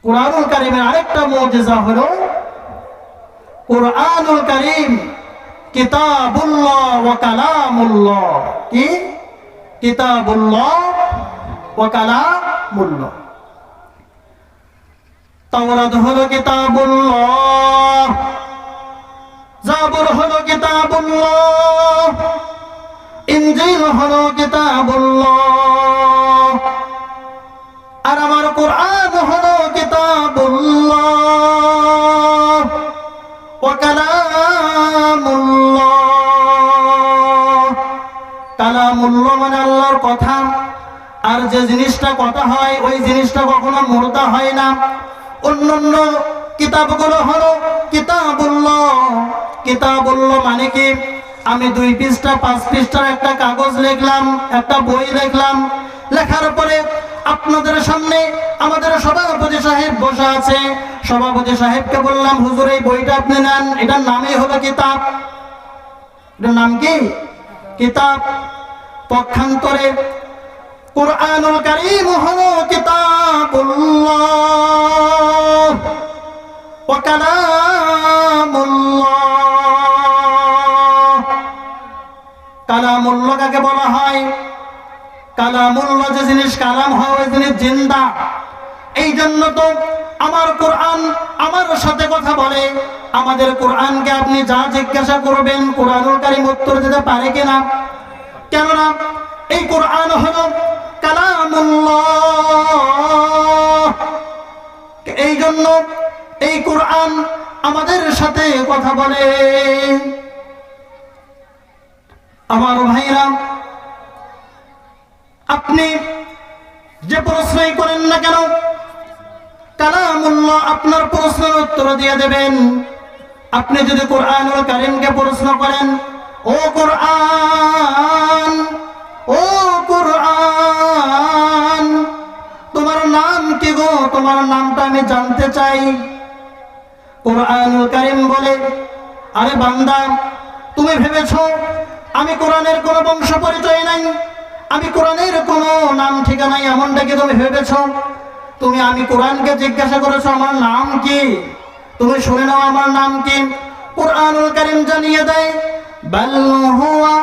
কুরআনুল কারীমের আরেকটা মুজিজা হলো কুরআনুল কারীম কিতাবুল্লাহ ওয়া কালামুল্লাহ। কি? কিতাবুল্লাহ ওয়া কালামুল্লাহ। তাওরাত হলো কিতাবুল্লাহ, জাবুর হলো কিতাবুল্লাহ, ইনজিল হলো কিতাবুল্লাহ, আর আমার কুরআন হলো কিতাবুল্লাহ ওয়া কালামুল্লাহ। কালামুল্লাহ মানে আল্লাহর কথা, আর যে জিনিসটা কথা হয় ওই জিনিসটা কখনো মুর্দা হয় না। অন্যান্য কিতাবগুলো হলো কিতাবুল্লাহ। কিতাবুল্লাহ মানে কি? আমি 2 পৃষ্ঠা 5 পৃষ্ঠার একটা কাগজ লিখলাম, একটা বই লিখলাম, লেখার পরে আপনাদের সামনে আমাদের সভাপতি সাহেব বসা আছে, সভাপতি সাহেবকে বললাম হুজুর এই বইটা আপনি নেন, এটার নামই হলো কিতাব। এটার নাম কি? কিতাব। পক্ষান্তরে কুরআনুল কারীম হলো কিতাবুল্লাহ ওয়া কালামুল্লাহ। কালামুল্লাহ কাকে বলা হয়? কালামুল্লাহ যে জিনিস কালাম হয় ওই জিনিস জিন্দা। এই জন্য তো আমার কোরআন আমার সাথে কথা বলে। আমাদের কোরআনকে আপনি যা জিজ্ঞাসা করবেন কুরআনুল কারীম উত্তর দিতে পারে কিনা? কেননা এই কোরআন হলো কালামুল্লাহ। এই জন্য এই কোরআন আমাদের সাথে কথা বলে। আমার ভাইরা, আপনি যে প্রশ্নই করেন না কেন কালামুল্লাহ আপনার প্রশ্নের উত্তর দিয়ে দেবেন। আপনি যদি কুরআনুল কারীমকে প্রশ্ন করেন, ও কুরআন, ও কুরআন তোমার নাম কি গো? তোমার নামটা আমি জানতে চাই। কুরআনুল কারীম বলে, আরে বান্দা, তুমি ভেবেছো আমি কোরআনের কোনো বংশ পরিচয় নাই, আমি কোরআনের কোনো নাম ঠিকানাই এমনটা কি তুমি ভেবেছো? আমি কোরআনকে জিজ্ঞাসা করেছো আমার নাম কি? তুমি শুনে নাও আমার নাম কি। কুরআনুল কারীম জানিয়ে দেয়, বাল হুয়া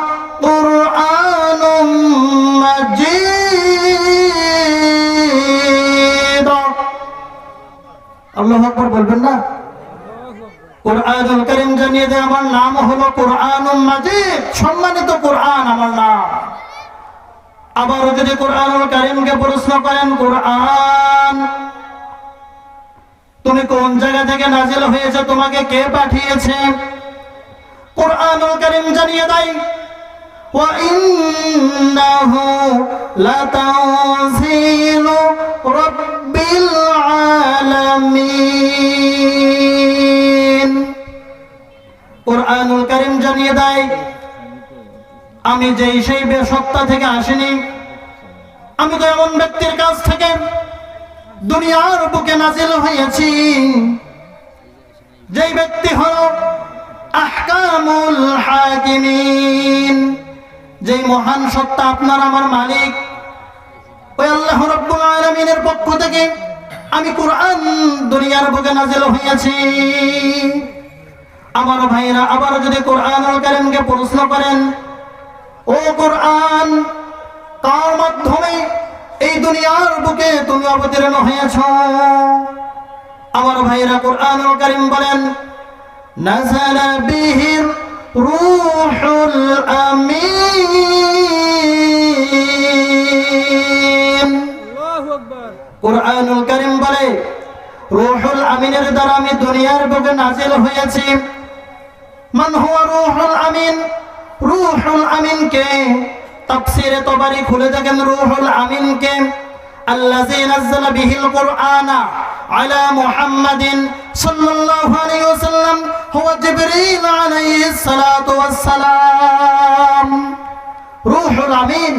কুরআনুম মাজিদ। আল্লাহু আকবার বলবেন না? কুরআনুল কারীম জানিয়ে দেয় আমার নাম হলো কুরআনুম মাজিদ, সম্মানিত কুরআন আমার নাম। আবার যদি কুরআনুল কারীমকে প্রশ্ন করেন, কুরআন তুমি কোন জায়গা থেকে নাজিল হয়েছে, তোমাকে কে পাঠিয়েছে? কুরআনুল কারীম জানিয়ে দেয়, ওয়া ইন্নাহু লাতানজিলু রাব্বিল আলামিন। কুরআনুল কারীম জানিয়ে দেয় আমি যেই সেই সত্তা থেকে আসিনি, আমি তো এমন ব্যক্তির কাছ থেকে দুনিয়ার বুকে নাজিল হয়েছি যেই ব্যক্তি হলো আহকামুল হাকিমিন, যেই মহান সত্তা আপনার আমার মালিক ওই আল্লাহ রাব্বুল আলামিনের পক্ষ থেকে আমি কুরআন দুনিয়ার বুকে নাজিল হয়েছি। আমার ভাইরা, আবার যদি কুরআনুল কারীমকে প্রশ্ন করেন, ও কুরআন কার মাধ্যমে এই দুনিয়ার বুকে তুমি অবতীর্ণ হয়েছ? আমার ভাইরা, কুরআনুল কারীম বলেন, নাযালা বিহির রূহুল আমিন। আল্লাহু আকবার। কুরআনুল কারীম বলে রূহুল আমিনের দ্বারা আমি দুনিয়ার বুকে নাজিল হয়েছি। মান হুয়া রূহুল আমিন? রূহুল আমিন কে? তাফসীরে তাবারী খুলে দেখেন, রূহুল আমিন কে? আল্লাযী নাযালা বিহিল কুরআনা আলা মুহাম্মাদিন সাল্লাল্লাহু আলাইহি ওয়াসাল্লাম হুয়া জিবরিল আলাইহিস সালাতু ওয়াস সালাম। রূহুল আমিন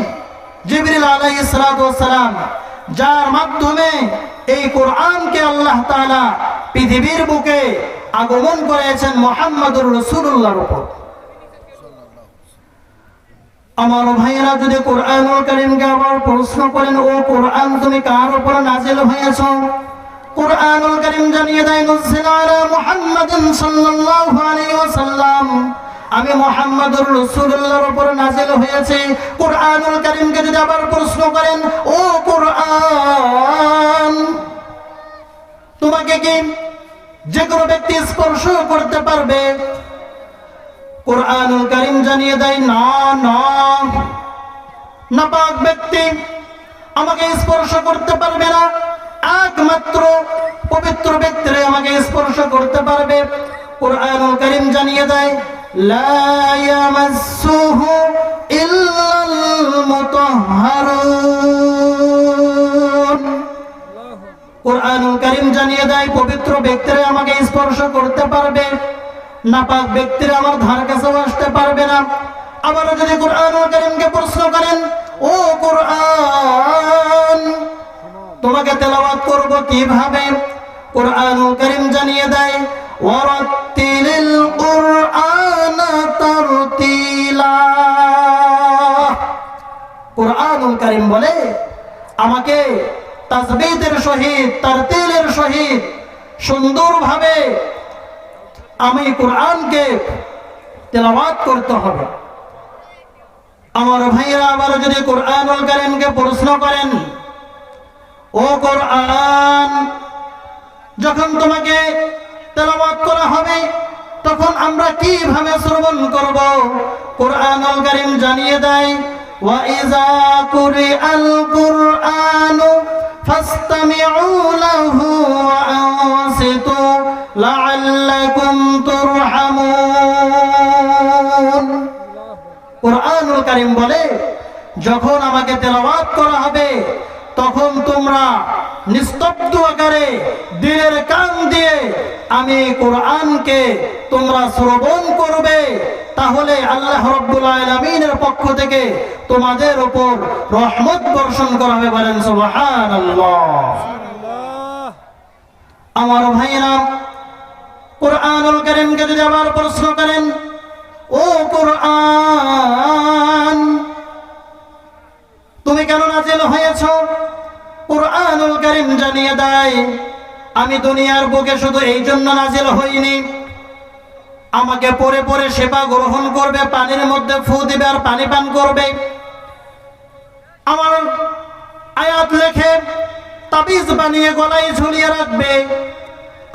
জিবরিল আলাইহিস সালাতু ওয়াস সালাম, যার মাধ্যমে এই কোরআনকে আল্লাহ তাআলা পৃথিবীর বুকে আগমন করেছেন মুহাম্মদুর রাসূলুল্লাহর উপর। আমার ভাইয়েরা, যদি কুরআনুল কারীমকে আবার প্রশ্ন করেন, ও কুরআন তুমি কার উপর নাজিল হয়েছ? কুরআনুল কারীম জানিয়ে দেয় নুজিলা আলা মুহাম্মাদিন সাল্লাল্লাহু আলাইহি ওয়াসাল্লাম, আমি মুহাম্মদুর রাসূলুল্লাহর উপর নাযিল হয়েছে। কুরআনুল কারীমকে যদি আবার প্রশ্ন করেন, ও কুরআন, তোমাকে কি যে কোনো ব্যক্তি স্পর্শ করতে পারবে? কুরআনুল কারীম জানিয়ে দেয় না না, নাপাক ব্যক্তি আমাকে স্পর্শ করতে পারবে না, একমাত্র পবিত্র ব্যক্তি আমাকে স্পর্শ করতে পারবে। কুরআনুল কারীম জানিয়ে দেয় লা ইয়ামাসসুহু ইল্লাল মুতাহহারুন। কুরআনুল কারীম জানিয়ে দেয় পবিত্র ব্যক্তিরা আমাকে স্পর্শ করতে পারবে, নাপাক ব্যক্তিরা আমার ধার কাছে আসতে পারবে না। আবার যদি কুরআনুল কারীমকে প্রশ্ন করেন, ও কুরআন, তোমাকে তেলাওয়াত করব কিভাবে? কুরআনুল কারীম জানিয়ে দেয় ওয়ারাত্তিলিল কুরআনা তারতিলা। কুরআনুল কারীম বলে আমাকে তাসবিহের সহিত, তারতিলের সহিত সুন্দরভাবে আমি কুরআনকে তেলাওয়াত করতে হবে। আমার ভাইরা আবার যদি কুরআনুল কারীমকে প্রশ্ন করেন, ও কুরআন, যখন তোমাকে তেলাওয়াত করা হবে তখন আমরা কিভাবে শ্রবণ করব? কুরআনুল কারীম জানিয়ে দেয় ওয়া ইযা কুরিআল কুরআনু ফাসতামিউ লাহু ওয়া আনসিতু লাআল্লাকুম তুরহামুন। কুরআনুল কারীম বলে যখন আমাকে তেলাওয়াত করা হবে তখন তোমরা নিস্তব্ধ আকারে দিলের কান দিয়ে আমি কোরআনকে তোমরা শ্রবণ করবে, তাহলে আল্লাহ রাব্বুল আলামিনের পক্ষ থেকে তোমাদের উপর রহমত বর্ষণ করা হবে। বলেন সুবহানাল্লাহ। আমার ভাইরা, কুরআনুল কারীমকে যদি আবার প্রশ্ন করেন, ও কুরআন, তুমি কেন নাযিল হয়েছো? কুরআনুল কারীম জানিয়ে দেয় আমি দুনিয়ার বুকে শুধু এই জন্য নাযিল হইনি, আমাকে পরে পরে সেবা গ্রহণ করবে, পানির মধ্যে ফু দিবে আর পানি পান করবে, আমার আয়াত লেখে তাবিজ বানিয়ে গলায় ঝুলিয়ে রাখবে,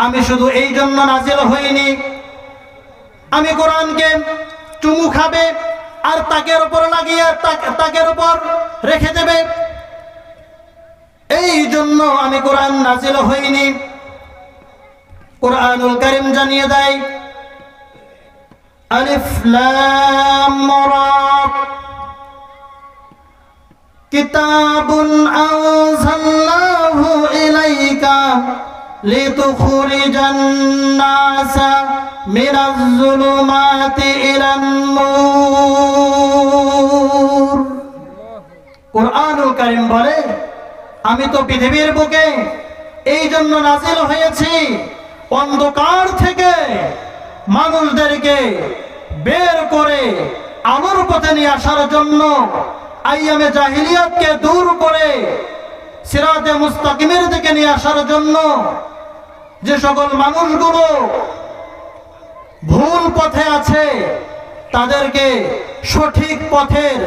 আমি শুধু এই জন্য নাযিল হইনি। আমি কোরআনকে চুমু খাবে আর তাকের উপর লাগিয়ে তাকের উপর রেখে দেবে, এই জন্য আমি কোরআন নাযিল হইনি। কুরআনুল কারীম জানিয়ে দেয় আলিফ লাম রা, কিতাবুন আনজালনাহু ইলাইকা লিতুখরিজান নাসা মিনাজ যুলুমাতি ইলান নূর। কুরআনুল কারীম বলে আমি তো পৃথিবীর বুকে এই জন্য নাযিল হয়েছি অন্ধকার থেকে মানুষদেরকে বের করে আলোর পথে নিয়ে আসার জন্য, আইয়ামে জাহিলিয়াতকে দূর করে সিরাতে মুস্তাকিমের দিকে নিয়ে আসার জন্য। যে সকল মানুষগুলো ভুল পথে আছে তাদেরকে সঠিক পথের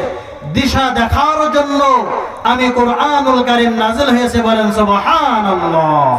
দিশা দেখার জন্য আমি কুরআনুল কারীম নাযিল হয়েছে। বলেন সুবহানাল্লাহ।